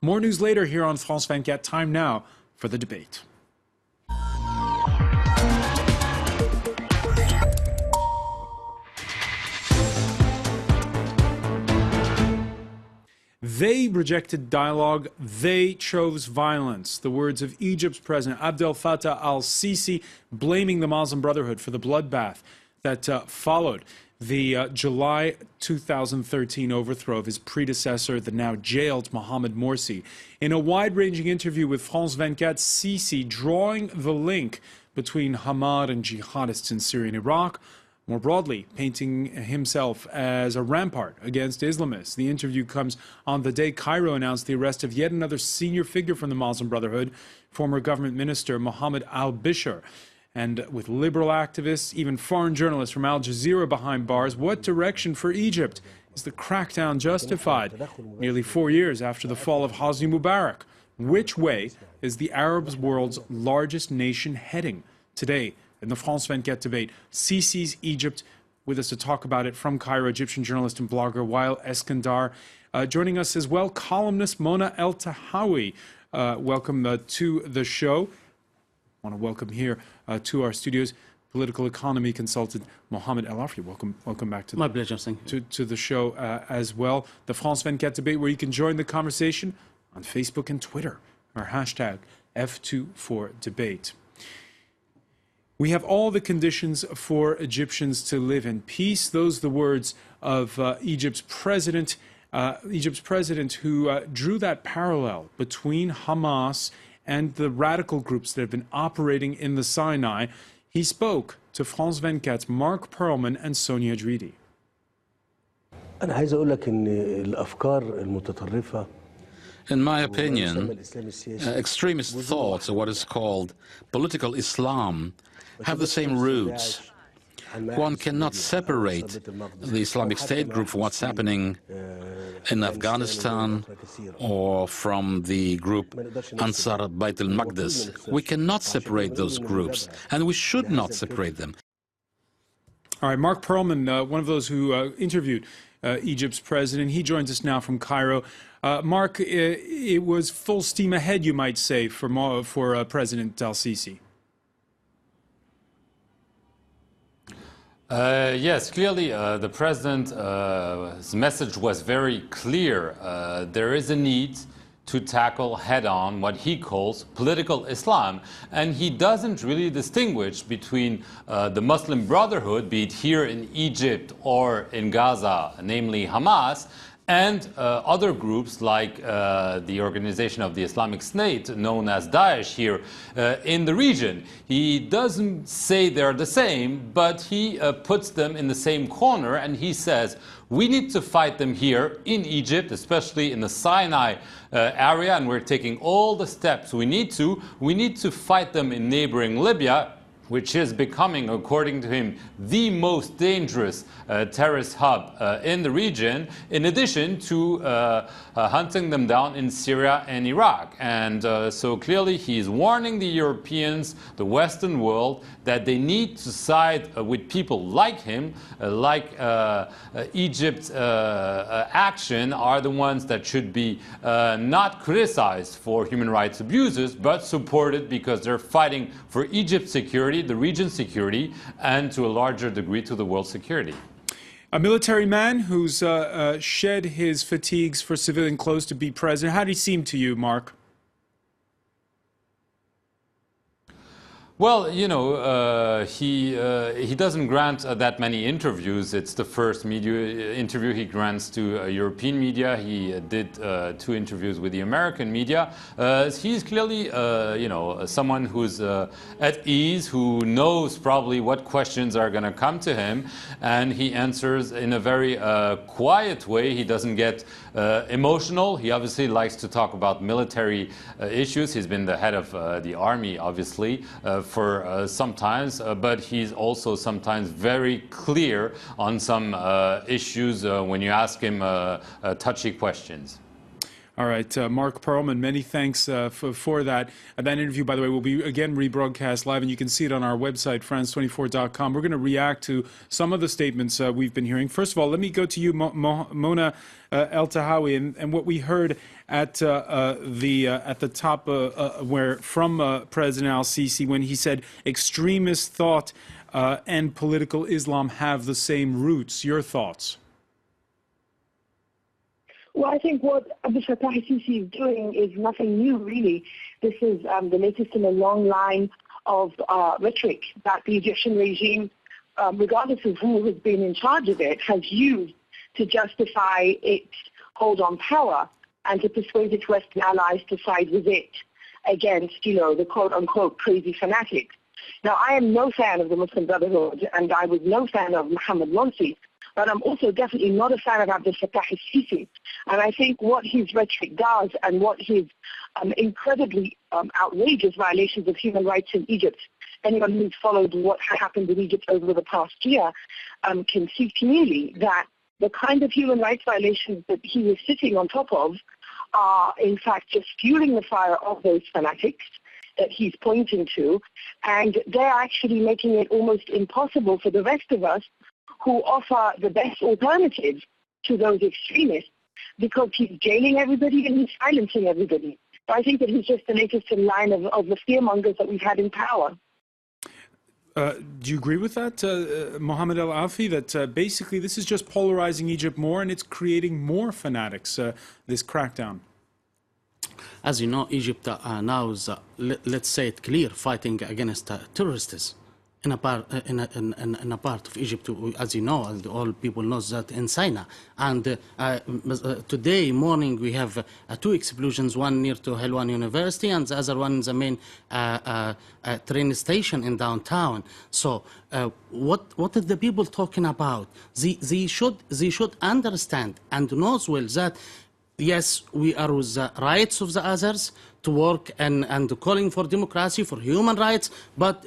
More news later here on France 24. Time now for the debate. They rejected dialogue. They chose violence. The words of Egypt's president, Abdel Fatah Al-Sisi, blaming the Muslim Brotherhood for the bloodbath that followed the July 2013 overthrow of his predecessor, the now jailed Mohamed Morsi. In a wide-ranging interview with France 24, Sisi drawing the link between Hamas and jihadists in Syria and Iraq, more broadly, painting himself as a rampart against Islamists. The interview comes on the day Cairo announced the arrest of yet another senior figure from the Muslim Brotherhood, former government minister Mohamed al-Bishir. And with liberal activists, even foreign journalists from Al Jazeera behind bars, what direction for Egypt? Is the crackdown justified? Nearly 4 years after the fall of Hosni Mubarak, which way is the Arab world's largest nation heading? Today, in the France 24 debate, Sisi's Egypt. With us to talk about it from Cairo, Egyptian journalist and blogger Wael Eskandar. Joining us as well, columnist Mona El-Tahawi. Welcome to the show. I want to welcome here to our studios political economy consultant Mohamed El-Afri. Welcome back to my pleasure. Thank you. To the show as well. The France 24 debate, where you can join the conversation on Facebook and Twitter. Our hashtag F24Debate. We have all the conditions for Egyptians to live in peace. Those are the words of Egypt's president who drew that parallel between Hamas and the radical groups that have been operating in the Sinai. He spoke to France 24's Mark Perlman and Sonia Dridi. In my opinion, extremist thoughts, or what is called political Islam, have the same roots. One cannot separate the Islamic State group from what's happening in Afghanistan or from the group Ansar Bayt al-Maqdis. We cannot separate those groups, and we should not separate them. All right, Mark Perlman, one of those who interviewed Egypt's president, he joins us now from Cairo. Mark, it was full steam ahead, you might say, for President Al-Sisi. Yes, clearly the president's message was very clear. There is a need to tackle head-on what he calls political Islam. And he doesn't really distinguish between the Muslim Brotherhood, be it here in Egypt or in Gaza, namely Hamas, and other groups like the Organization of the Islamic State, known as Daesh here in the region. He doesn't say they're the same, but he puts them in the same corner, and he says, we need to fight them here in Egypt, especially in the Sinai area, and we're taking all the steps we need to. We need to fight them in neighboring Libya, which is becoming, according to him, the most dangerous terrorist hub in the region, in addition to hunting them down in Syria and Iraq. And so clearly he's warning the Europeans, the Western world, that they need to side with people like him, like Egypt's action are the ones that should be not criticized for human rights abuses, but supported because they're fighting for Egypt's security, the region's security, and to a larger degree to the world's security. A military man who's shed his fatigues for civilian clothes to be president. How did he seem to you, Mark? Well, you know, he doesn't grant that many interviews. It's the first media interview he grants to European media. He did 2 interviews with the American media. He's clearly, you know, someone who's at ease, who knows probably what questions are going to come to him, and he answers in a very quiet way. He doesn't get emotional. He obviously likes to talk about military issues. He's been the head of the army, obviously, for sometimes, but he's also sometimes very clear on some issues when you ask him touchy questions. All right, Mark Perlman, many thanks for that. That interview, by the way, will be again rebroadcast live, and you can see it on our website, France24.com. We're going to react to some of the statements we've been hearing. First of all, let me go to you, Mona El-Tahawi, and what we heard at the top where from President Al-Sisi when he said extremist thought and political Islam have the same roots. Your thoughts? Well, I think what Abdel Fatah al-Sisi is doing is nothing new, really. This is the latest in a long line of rhetoric that the Egyptian regime, regardless of who has been in charge of it, has used to justify its hold on power and to persuade its Western allies to side with it against, the quote-unquote crazy fanatics. Now, I am no fan of the Muslim Brotherhood, and I was no fan of Mohamed Morsi, but I'm also definitely not a fan of Abdel Fatah al-Sisi. And I think what his rhetoric does and what his incredibly outrageous violations of human rights in Egypt, anyone who's followed what happened in Egypt over the past year can see clearly that the kind of human rights violations that he is sitting on top of are in fact just fueling the fire of those fanatics that he's pointing to, and they're actually making it almost impossible for the rest of us who offer the best alternatives to those extremists, because he's jailing everybody and he's silencing everybody. So I think that he's just the latest in line of the fearmongers that we've had in power. Do you agree with that, Mohamed El-Afi, that basically this is just polarizing Egypt more and it's creating more fanatics, this crackdown? As you know, Egypt now is, let's say it clear, fighting against terrorists. In a part of Egypt, as you know, as all people know, that in Sinai. And today morning we have two explosions, one near to Helwan University and the other one in the main train station in downtown. So what are the people talking about? They should understand and know as well that yes, we are with the rights of the others to work and calling for democracy, for human rights, but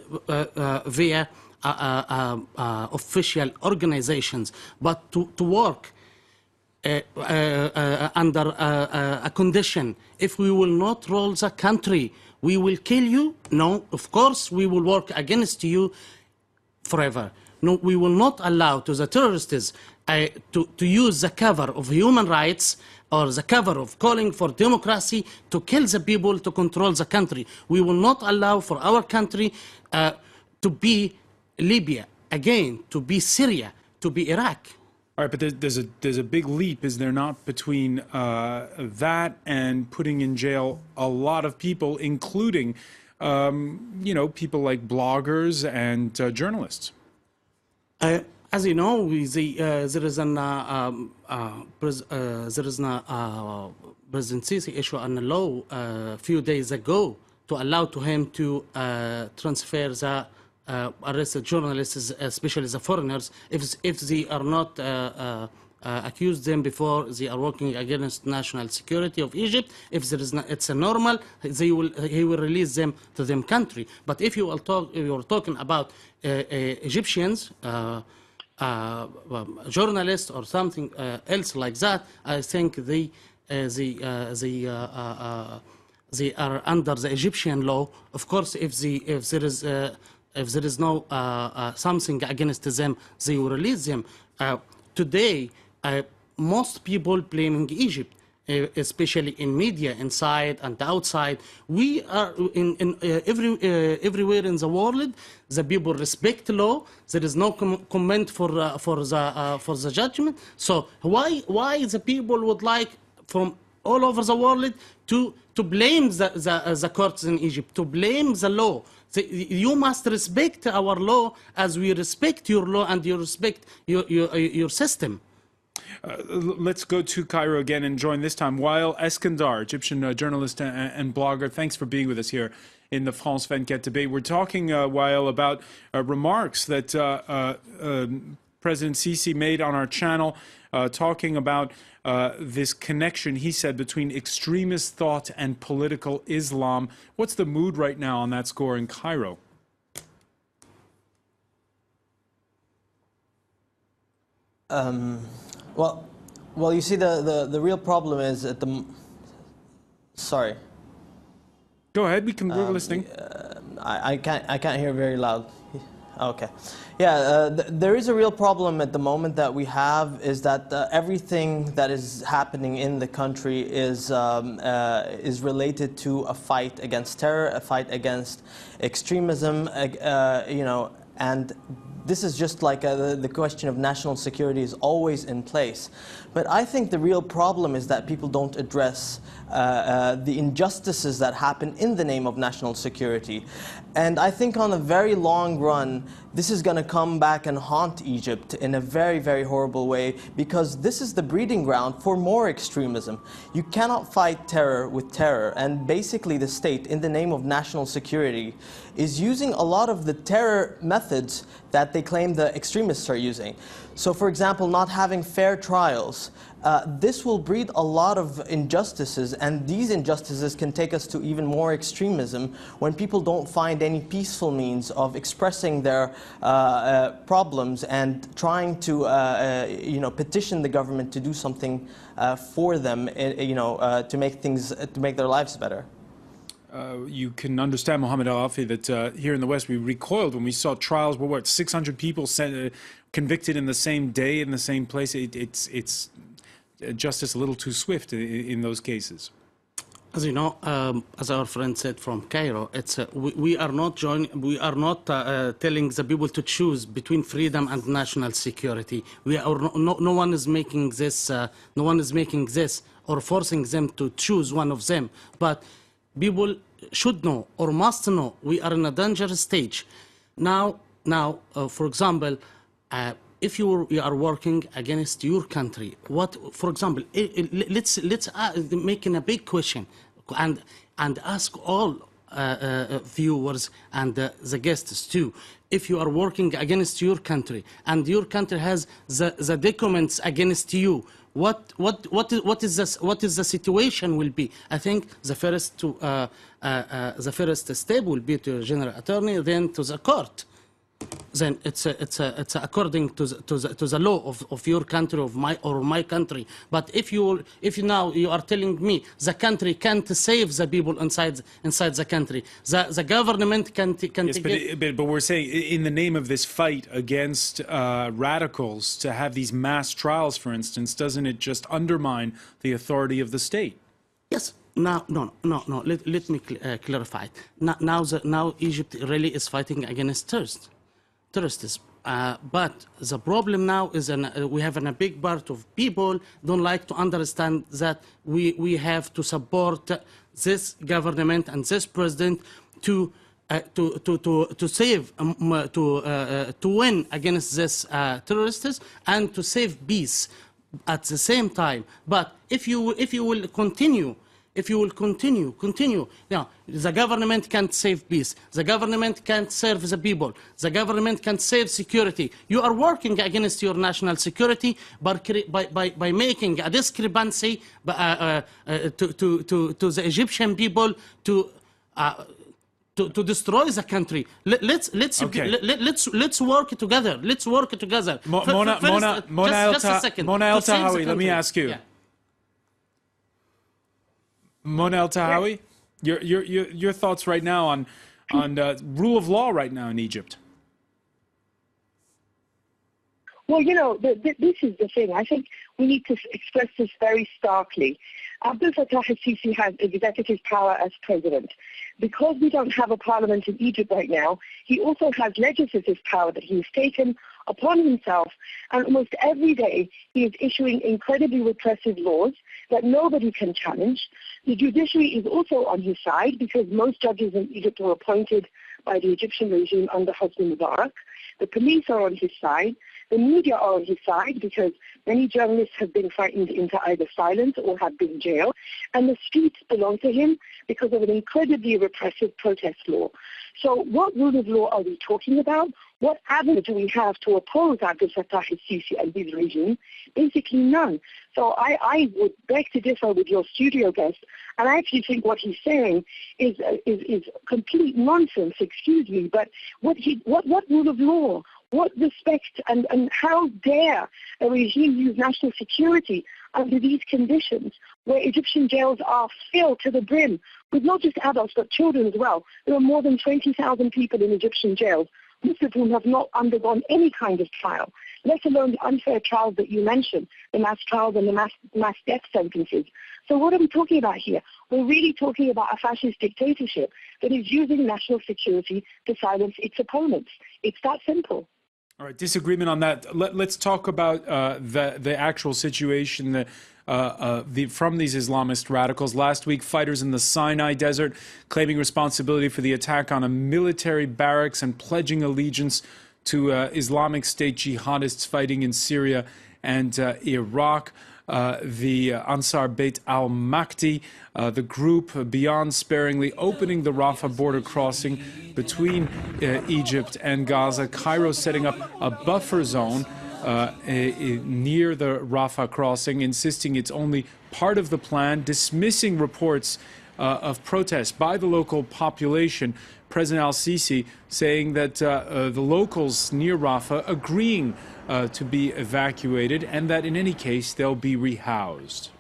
via official organizations. But to work under a condition, if we will not rule the country, we will kill you. No, of course we will work against you forever. No, we will not allow to the terrorists to use the cover of human rights or the cover of calling for democracy to kill the people, to control the country. We will not allow for our country to be Libya, again, to be Syria, to be Iraq. All right, but there's a big leap, is there not, between that and putting in jail a lot of people, including, people like bloggers and journalists? As you know, there is an President Sisi issue on a law a few days ago to allow to him to transfer the arrested journalists, especially the foreigners, if they are not accused them before they are working against national security of Egypt. If there is not, it's a normal, he will release them to their country. But if you are talking about Egyptians, journalists or something else like that, I think they are under the Egyptian law. Of course, if there is no something against them, they will release them. Today, most people blaming Egypt, especially in media, inside and outside. We are everywhere in the world. The people respect law. There is no comment for the judgment. So why the people would like from all over the world to blame the courts in Egypt, to blame the law? You must respect our law as we respect your law and you respect your system. Let's go to Cairo again and join this time Wael Eskandar, Egyptian journalist and blogger. Thanks for being with us here in the France 24 debate. We're talking, Wael, about remarks that President Sisi made on our channel, talking about this connection, he said, between extremist thought and political Islam. What's the mood right now on that score in Cairo? Well, you see, the real problem is that sorry. Go ahead. We're listening. I can't hear very loud. Okay. Yeah, there is a real problem at the moment that we have is that everything that is happening in the country is related to a fight against terror, a fight against extremism, you know, and this is just like the question of national security is always in place. But I think the real problem is that people don't address the injustices that happen in the name of national security. And I think on a very long run, this is going to come back and haunt Egypt in a very, very horrible way, because this is the breeding ground for more extremism. You cannot fight terror with terror, and basically the state, in the name of national security, is using a lot of the terror methods that they claim the extremists are using. So, for example, not having fair trials. This will breed a lot of injustices, and these injustices can take us to even more extremism when people don't find any peaceful means of expressing their problems and trying to you know, petition the government to do something for them, you know, to make their lives better. You can understand, Mohamed Al-Afi, that here in the West we recoiled when we saw trials where, what, 600 people convicted in the same day in the same place. It's justice a little too swift in those cases. As you know, as our friend said from Cairo, it's we are not telling the people to choose between freedom and national security. No one is making this. No one is making this or forcing them to choose one of them. But people should know or must know we are in a dangerous stage. Now, for example, if you are working against your country, what, for example, let's make a big question and ask all viewers and the guests too. If you are working against your country and your country has the documents against you, what is the situation will be? I think the first step will be to general attorney, then to the court. Then it's according to the law of your country, of my country. But if now you are telling me the country can't save the people inside the country, the government can yes, but we're saying in the name of this fight against radicals to have these mass trials, for instance, doesn't it just undermine the authority of the state? Yes. No. Let me clarify. Now Egypt really is fighting against terrorists. But the problem now is we have a big part of people don't like to understand that we have to support this government and this president to save to win against this terrorists and to save peace at the same time. But if you will continue. Now, the government can't save peace. The government can't serve the people. The government can't save security. You are working against your national security by making a discrepancy to the Egyptian people to destroy the country. Let's work together. Let's work together. Mona El-Tahawi, let me ask you. Yeah. Mona El-Tahawi, your thoughts right now on rule of law right now in Egypt? Well, you know, this is the thing. I think we need to express this very starkly. Abdel Fatah Al-Sisi has executive power as president. Because we don't have a parliament in Egypt right now, he also has legislative power that he has taken upon himself, and almost every day he is issuing incredibly repressive laws that nobody can challenge. The judiciary is also on his side because most judges in Egypt were appointed by the Egyptian regime under Hosni Mubarak. The police are on his side. The media are on his side because many journalists have been frightened into either silence or have been jailed. And the streets belong to him because of an incredibly repressive protest law. So what rule of law are we talking about? What avenue do we have to oppose Abdel Fatah al-Sisi and his regime? Basically none. So I would beg to differ with your studio guest, and I actually think what he's saying is complete nonsense, excuse me, but what rule of law? What respect and how dare a regime use national security under these conditions? where Egyptian jails are filled to the brim with not just adults but children as well. There are more than 20,000 people in Egyptian jails, most of whom have not undergone any kind of trial, let alone the unfair trials that you mentioned, the mass trials and the mass death sentences. So what are we talking about here? We're really talking about a fascist dictatorship that is using national security to silence its opponents. It's that simple. All right, disagreement on that. Let's talk about the actual situation from these Islamist radicals. Last week, fighters in the Sinai Desert claiming responsibility for the attack on a military barracks and pledging allegiance to Islamic State jihadists fighting in Syria and Iraq. The Ansar Beit al-Makti, the group beyond sparingly opening the Rafah border crossing between Egypt and Gaza. Cairo setting up a buffer zone near the Rafah crossing, insisting it's only part of the plan, dismissing reports of protests by the local population. President Al-Sisi saying that the locals near Rafah agreeing to be evacuated and that in any case they'll be rehoused.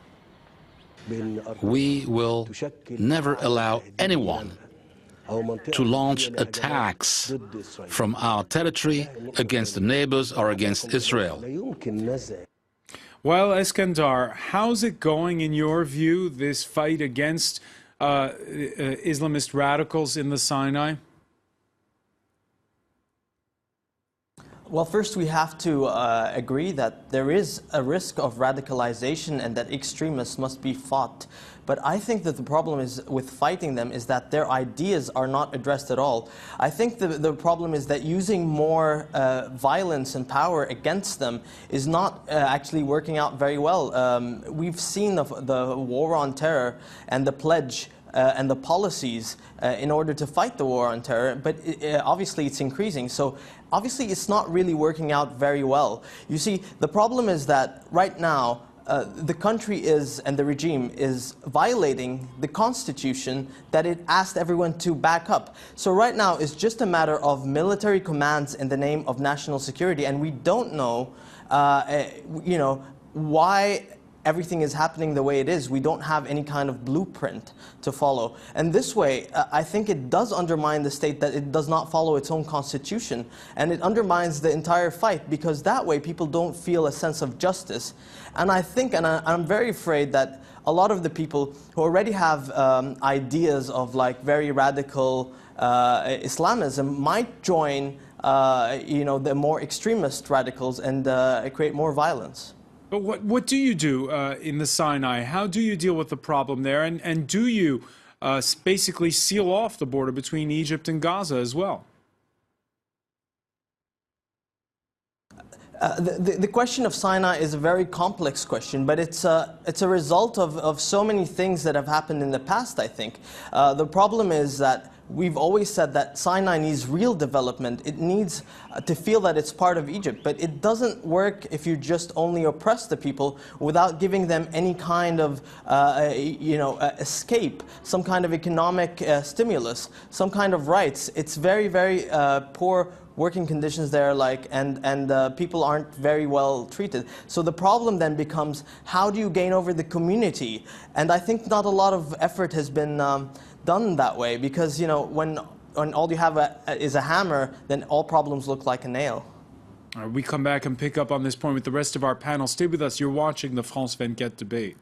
We will never allow anyone to launch attacks from our territory against the neighbors or against Israel. Well, Eskandar, how's it going in your view, this fight against Islamist radicals in the Sinai? Well, first we have to agree that there is a risk of radicalization and that extremists must be fought. But I think that the problem is with fighting them is that their ideas are not addressed at all. I think the problem is that using more violence and power against them is not actually working out very well. We've seen the war on terror and the pledge and the policies in order to fight the war on terror, but obviously it's increasing. So obviously it's not really working out very well. You see, the problem is that right now the country is, and the regime is violating the constitution that it asked everyone to back up. So right now it's just a matter of military commands in the name of national security, and we don't know, why everything is happening the way it is. We don't have any kind of blueprint to follow. And this way, I think it does undermine the state that it does not follow its own constitution. And it undermines the entire fight, because that way people don't feel a sense of justice. And I think, and I'm very afraid that a lot of the people who already have ideas of like very radical Islamism might join the more extremist radicals and create more violence. But what do you do in the Sinai? How do you deal with the problem there? And do you basically seal off the border between Egypt and Gaza as well? The question of Sinai is a very complex question, but it's a result of so many things that have happened in the past, I think. The problem is that we've always said that Sinai needs real development. It needs to feel that it's part of Egypt, but it doesn't work if you just only oppress the people without giving them any kind of escape, some kind of economic stimulus, some kind of rights. It's very, very poor working conditions there, and people aren't very well treated. So the problem then becomes, how do you gain over the community? And I think not a lot of effort has been done that way, because when all you have is a hammer, then all problems look like a nail. All right, we come back and pick up on this point with the rest of our panel. Stay with us. You're watching the France 24 debate.